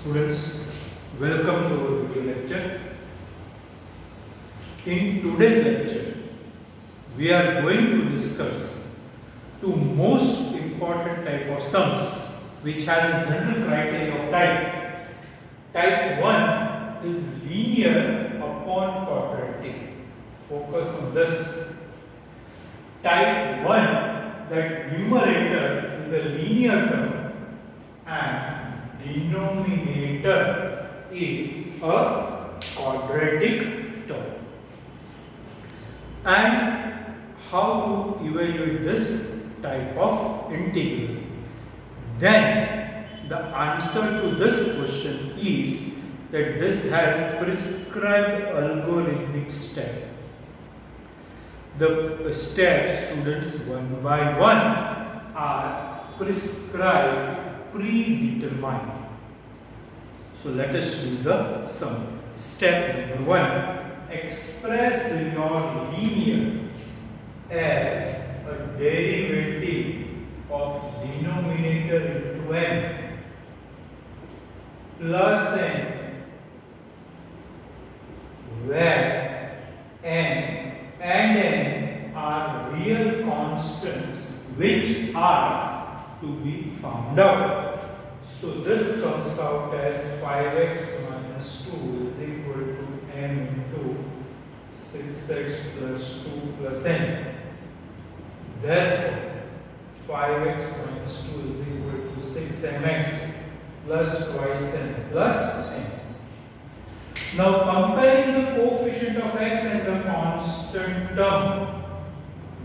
Students, welcome to our video lecture. In today's lecture, we are going to discuss two most important type of sums which has a general criteria of type. Type 1 is linear upon quadratic. Focus on this. Type 1, that numerator is a linear term and denominator is a quadratic term. And how to evaluate this type of integral? Then the answer to this question is that this has prescribed algorithmic step. The steps, students, one by one are prescribed, predetermined. So let us do the sum. Step number 1. Express your linear as a derivative of denominator into n plus n, where n and n are real constants which are to be found out. So this comes out as 5x minus 2 is equal to m into 6x plus 2 plus n. Therefore, 5x minus 2 is equal to 6mx plus twice n plus n. Now comparing the coefficient of x and the constant term,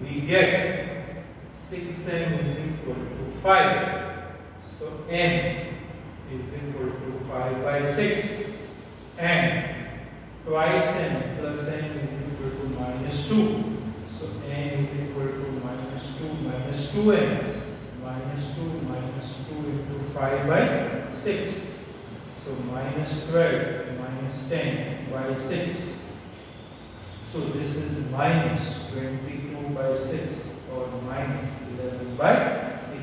we get 6m is equal to 5. So n is equal to 5 by 6 and twice n plus n is equal to minus 2. So n is equal to minus 2 minus 2n minus 2 into 5 by 6. So minus 12 minus 10 by 6. So this is minus 22 by 6 or minus 11 by 3.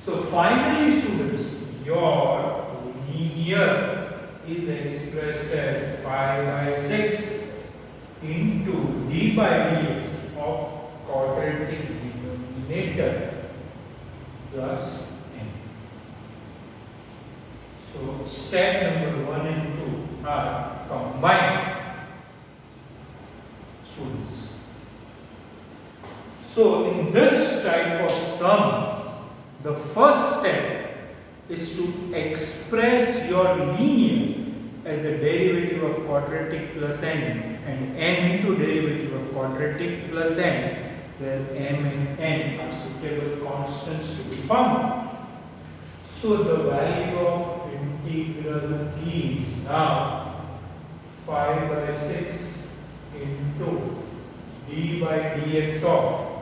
So finally, students, your linear is expressed as 5 by 6 into d by dx of quadratic denominator plus n. So step number 1 and 2 are combined, students. So in this type of sum, the first step is to express your linear as the derivative of quadratic plus n and n into derivative of quadratic plus n, where m and n are suitable constants to be found. So the value of integral is now 5 by 6 into d by dx of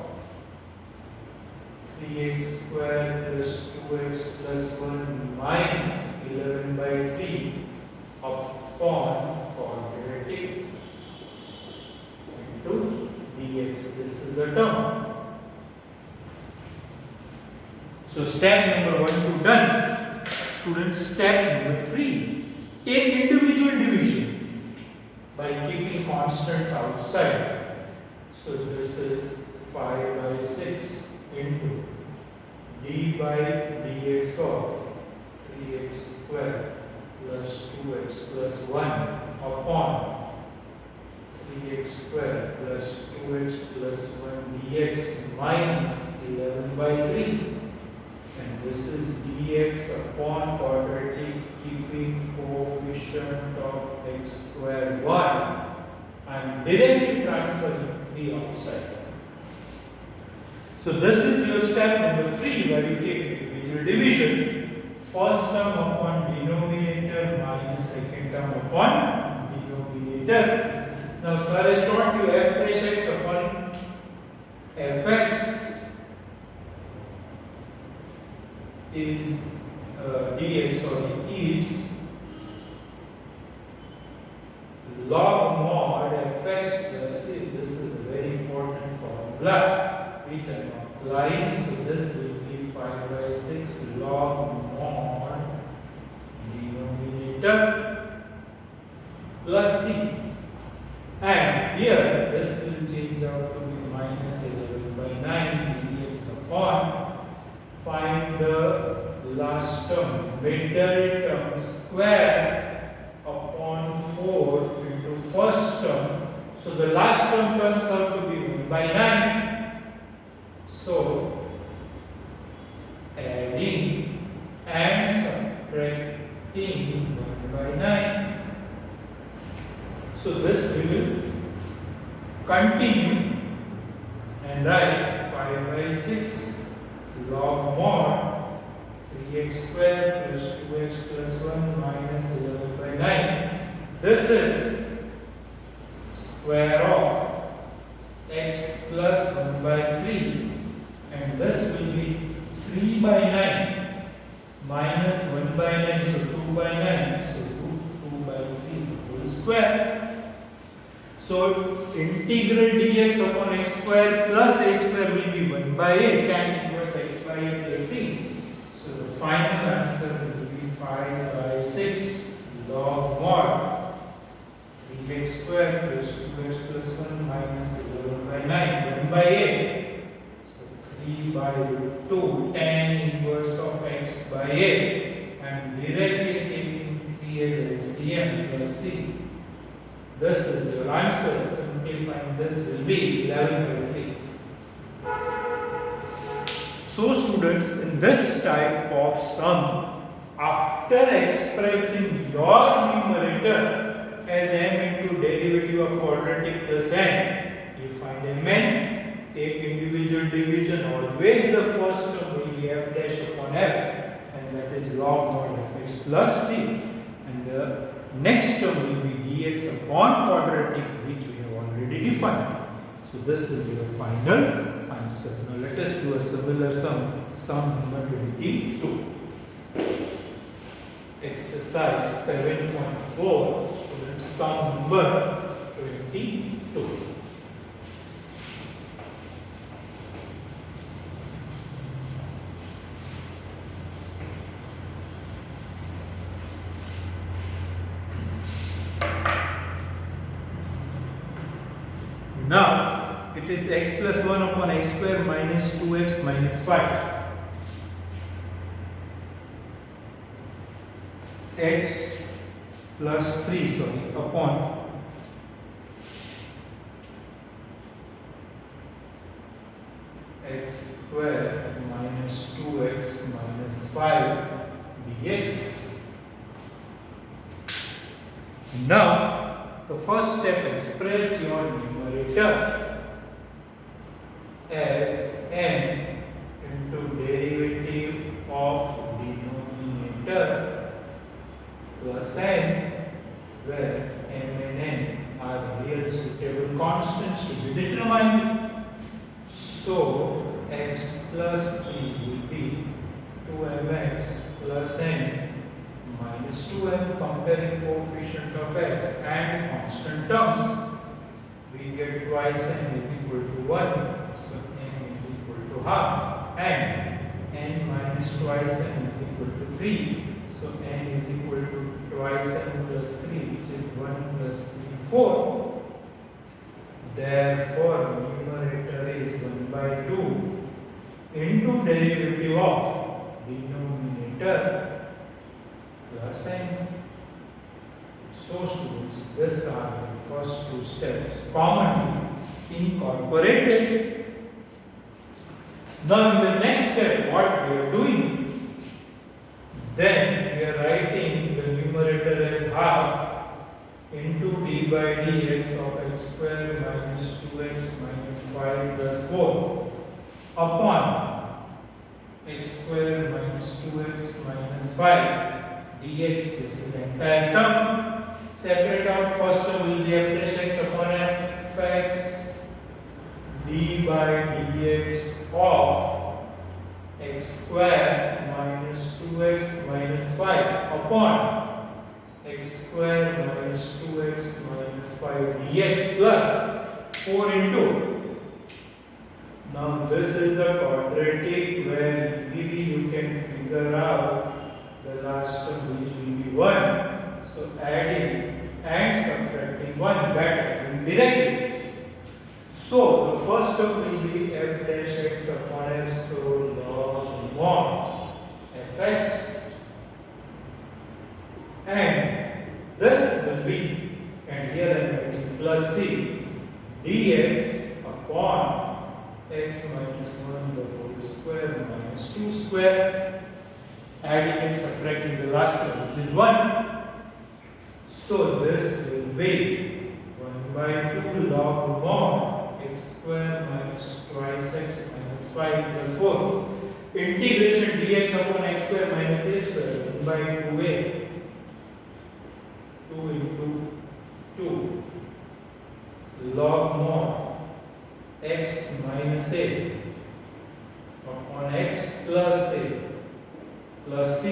3x square plus 2x plus 1 minus 11 by 3 upon quadratic into dx. This is a term. So step number 1 2 done. Students, step number 3. Take individual division by keeping constants outside. So this is 5 by 6 into d by dx of 3x square plus 2x plus 1 upon 3x square plus 2x plus 1 dx minus 11 by 3. And this is dx upon quadratic keeping coefficient of x square 1 and directly transferring 3 outside. So this is your step number 3, where you take individual division. First term upon denominator minus second term upon denominator. Now sir has taught you f dash x upon fx is is log mod fx plus c. This is a very important formula which I am applying. So this will be 5 by 6 log mod denominator numerator plus c, and here this will change out to be minus 11 by 9 dx upon, find the last term, middle term square upon 4 into first term. So the last term turns out to be 1 by 9. So adding and subtracting 1 by 9. So this we will continue and write 5 by 6 log mod 3x square plus 2x plus 1 minus 11 by 9. This is square of x plus 1 by 3, and this will be 3 by 9 minus 1 by 9, so 2 by 9, so root 2 by 3 whole square. So integral dx upon x square plus a square will be 1 by 8 tan inverse x by 8 plus c. So the final answer will be 5 by 6 log mod 3x square plus 2x plus 1 minus 11 by 9, 1 by 8. So 3 by 2 tan inverse of x by 8, and directly taking 3 as LCM plus c. This is your answer. Simplifying this will be 11 by 3. So students, in this type of sum, after expressing your numerator as m into derivative of quadratic plus n, you find mn, take individual division, always the first term will be f dash upon f, and that is log mod of x plus c, and the next term will be dx upon quadratic, which we have already defined. So this is your final answer. Now let us do a similar sum number 22. Exercise 7.4, students, sum number 22. Now it is x plus 1 upon x square minus 2x minus 5. X plus 3, upon x square minus 2x minus 5 dx. Now the first step, express your numerator as n into derivative of denominator plus n, where m and n are real suitable constants to be determined. So x plus 3 will be 2mx plus n minus 2m, comparing coefficient of x and constant terms. We get twice n is equal to 1, so n is equal to half, and n minus twice n is equal to 3. So n is equal to twice n plus 3, which is 1 plus 3, 4. Therefore, numerator is 1 by 2 into derivative of denominator plus n. So students, these are the first two steps commonly incorporated. Now in the next step, what we are doing? Then we are writing the numerator as half into d by dx of x square minus 2x minus 5 plus 4 upon x square minus 2x minus 5 dx. This is the entire term. Separate out, first term will be f dash x upon fx d by dx of x square minus 2x minus 5 upon x square minus 2x minus 5 dx plus 4 into. Now this is a quadratic where easily you can figure out the last term, which will be 1. x, and this will be, and here I am writing plus c dx upon x minus 1 the whole square minus 2 square, adding and subtracting the last term, which is 1. So this will be 1 by 2 log mod x square minus twice x minus 5 plus 4 integration dx upon x square minus a square 1 by 2a 2 into 2 log mod x minus a upon x plus a plus c.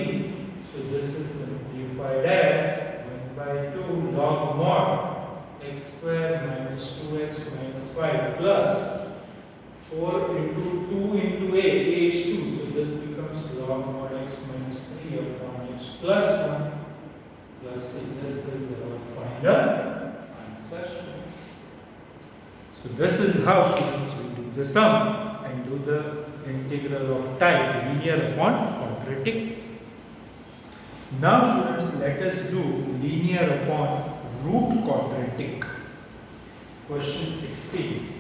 So this is simplified as 1 by 2 log mod x square minus 2x minus 5 plus 4 into 2 into a is 2. So this becomes log mod x minus 3 upon x plus 1 plus c. This is our final answer, students. So this is how students will do the sum and do the integral of type linear upon quadratic. Now students, let us do linear upon root quadratic. Question 16.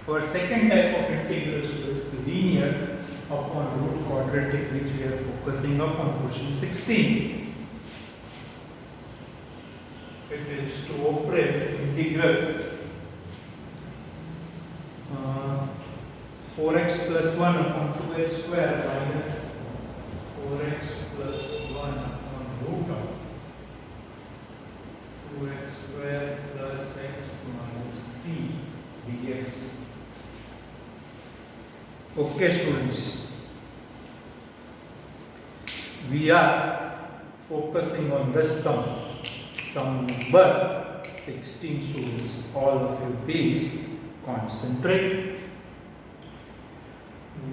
Our second type of integral is linear upon root quadratic, which we are focusing upon question 16. It is to operate integral 4x plus 1 upon 2x square minus 4x plus 1 upon root of 2x square plus x minus 3 dx. Okay, students, we are focusing on this sum number 16. Students, all of you please concentrate.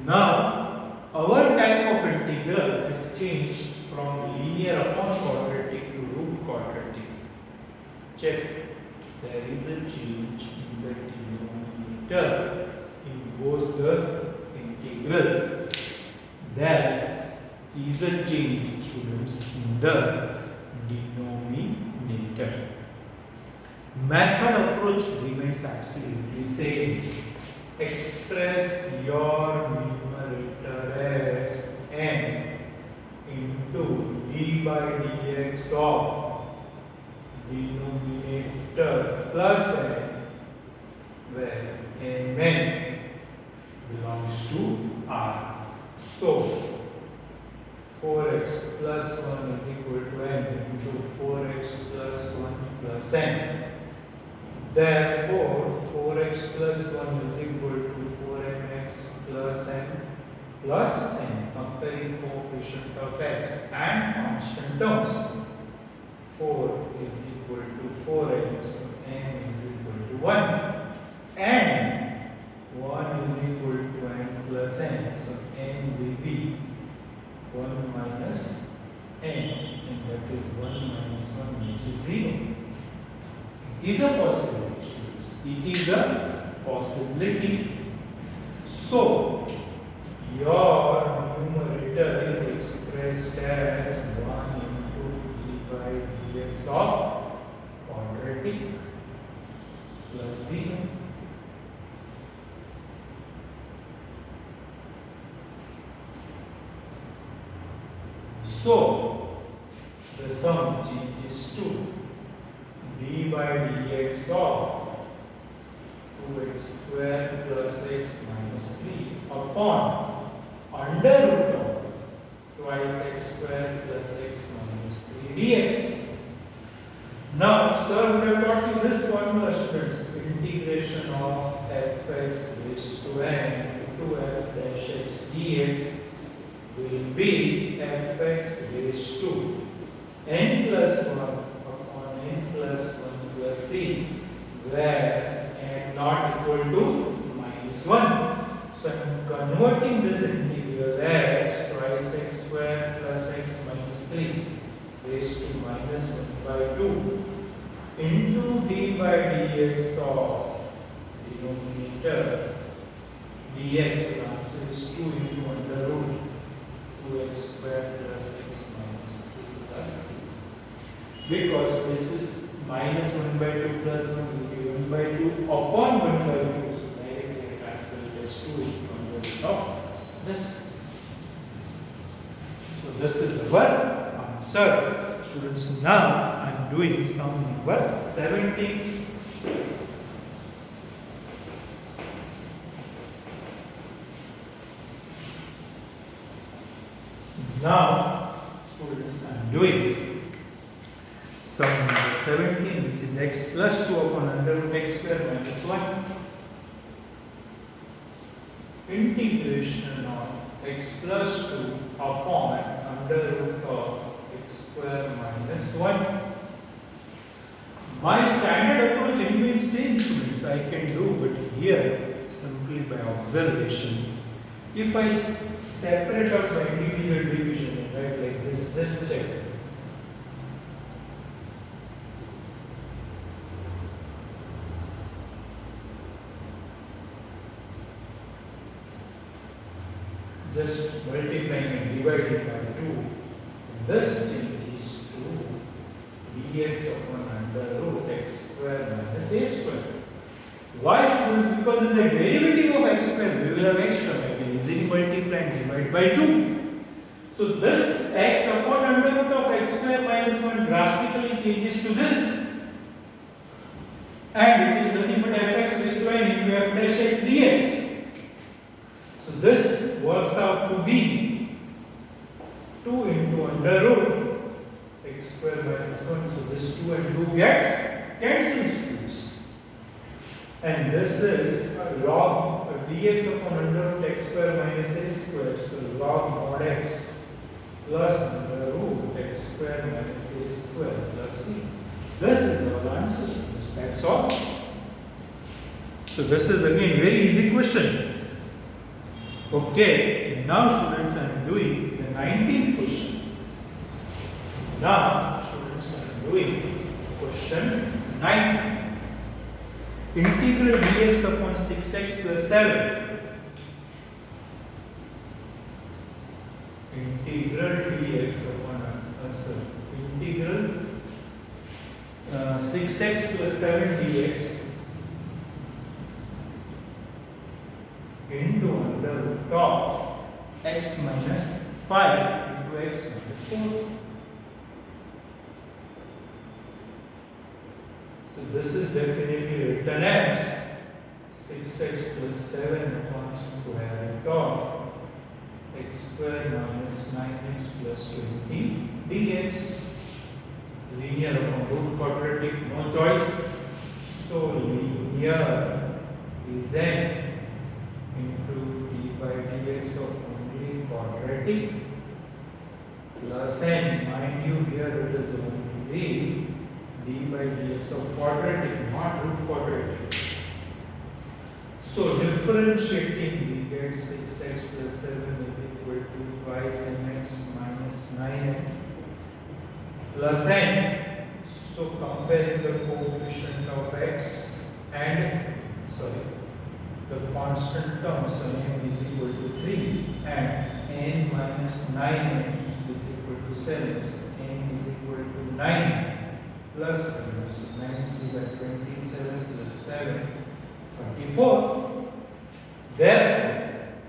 Now our type of integral has changed from linear upon quadratic to root quadratic. Check, there is a change in the denominator in both the integrals. There is a change, students, in the denominator. Method approach remains absolutely same. Express your numerator as n into d by dx of denominator plus n, where n belongs to r. So 4x plus 1 is equal to n into 4x plus 1 plus n. Therefore 4x plus 1 is equal to 4mx plus n plus n. Comparing coefficient of x and constant terms. 4 is equal to 4n, so n is equal to 1. And 1 is equal to n plus n, so n will be 1 minus n, and that is 1 minus 1, which is 0. It is a possibility, students. It is a possibility. So your numerator is expressed as 1 into d by dx of quadratic plus 0. So the sum changes to d by dx of 2x square plus x minus 3 upon under root of twice x square plus x minus 3 dx. Now, sir, we have taught you this formula, students. Integration of fx raised to n into f dash x dx will be fx raised to n plus 1 upon n plus 1 plus c, where n not equal to minus 1. So I am converting this integral as twice d by dx of denominator dx, the answer is 2 into under root 2x square plus x minus 2 plus c. Because this is minus 1 by 2 plus 1 will be 1 by 2 upon 1 by 2. So directly I transfer it as 2 into under root of this. So this is our answer. Students, now I am doing sum number 17. Now, students, I am doing sum number 17, which is x plus 2 upon under root x square minus 1. Integration of x plus 2 upon under root of x square minus 1. My standard approach anyway is same, students. I can do, but here simply by observation. If I separate out by individual division, right, like this, just check. Just multiplying and dividing by 2. This changes to dx upon under root x square minus a square. Why, students? Because in the derivative of x square, we will have x term. I can easily multiply and divide by 2. So this x upon under root of x square minus 1 drastically changes to this. And it is nothing but fx raised to n into f dash x dx. So this works out to be 2 into under root x square minus 1. So this 2 and 2 gets cancelled, students. And this is log dx upon under root x square minus a square. So log mod x plus under root x square minus a square plus c. This is our answer, students. That's all. So this is again very easy question. Okay, now students, I am doing the 19th question. Now students, I am doing question 9. Integral dx upon 6x plus 7. Integral dx upon integral 6x plus 7 dx into under root of x minus 5 into x minus 4. So this is definitely written as 6x plus 7 upon square root of x square minus 9x plus 20 dx. Linear upon root quadratic, no choice. So linear is n into d by dx of only quadratic plus n. Mind you, here it is only d by dx of quadratic, not root quadratic. So differentiating, we get 6x plus 7 is equal to twice nx minus 9n plus n. So comparing the coefficient of x and the constant term, so n is equal to 3 and n minus 9n is equal to 7. So n is equal to 9 plus 7. So 9 is at 27 plus 7, 24. Therefore,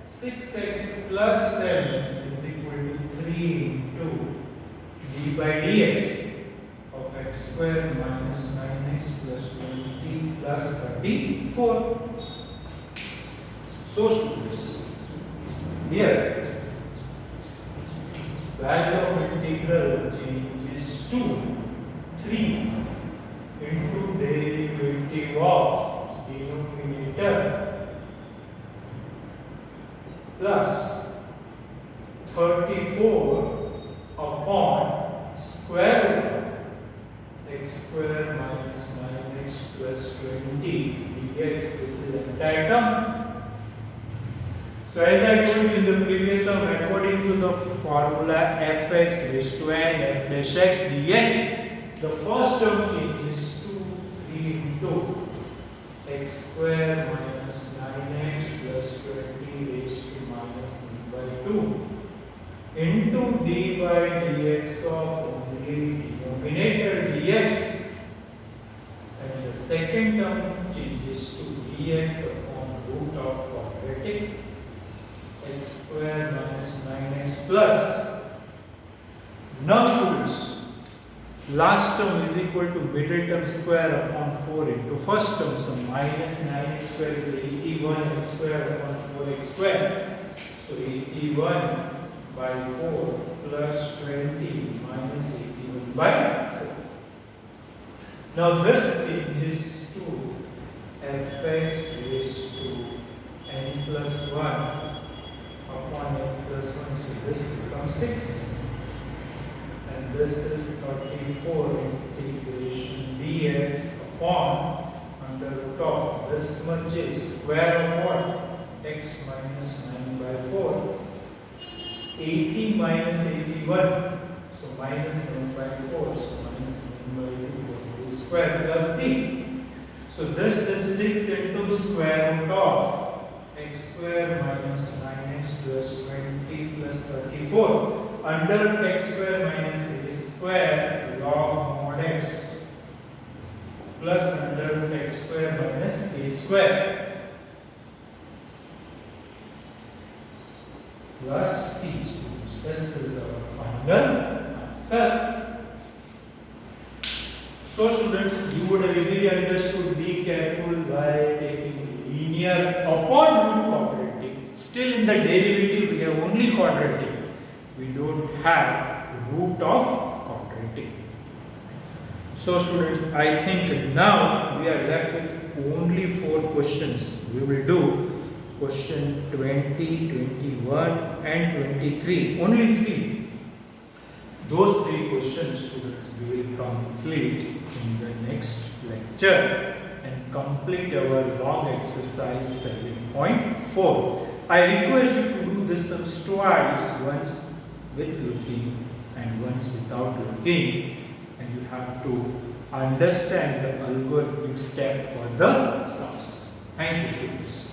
6x plus 7 is equal to 3 into d by dx of x square minus 9x plus 20 plus 34. So students, here value of integral changes to 3 into derivative of denominator plus 34 upon square root of x square minus 9x plus 20 dx. This is the entire term. So as I told you in the previous sum, according to the formula fx raised to n f dash x dx, the first term changes to 3 into x square minus 9x plus 20 raised to minus b by 2 into d by dx of only denominator dx, and the second term changes to dx upon root of quadratic x square minus 9x plus. Now students, last term is equal to middle term square upon 4 into first term. So minus 9x square is 81x square upon 4x square. So 81 by 4 plus 20 minus 81 by 4. Now this changes to fx raised to n plus 1 upon n plus 1. So this becomes 6. And this is 34 integration dx upon under root of this much is square of what? X minus 9 by 4. 80 minus 81. So minus 9 by 4. So minus 9 by 2 square plus c. So this is 6 into square root of x square minus 9x plus 20 plus 34. Under x square minus a square log mod x plus under x square minus a square plus c. This is our final answer. So students, you would have easily understood. Be careful while taking linear upon root quadratic. Still in the derivative we have only quadratic. We don't have root of quadratic. So students, I think now we are left with only 4 questions. We will do question 20, 21 and 23. Only 3. Those 3 questions students we will complete in the next lecture and complete our long exercise 7.4. I request you to do this twice, once with looking and once without looking, and you have to understand the algorithmic step for the sums. Thank you students.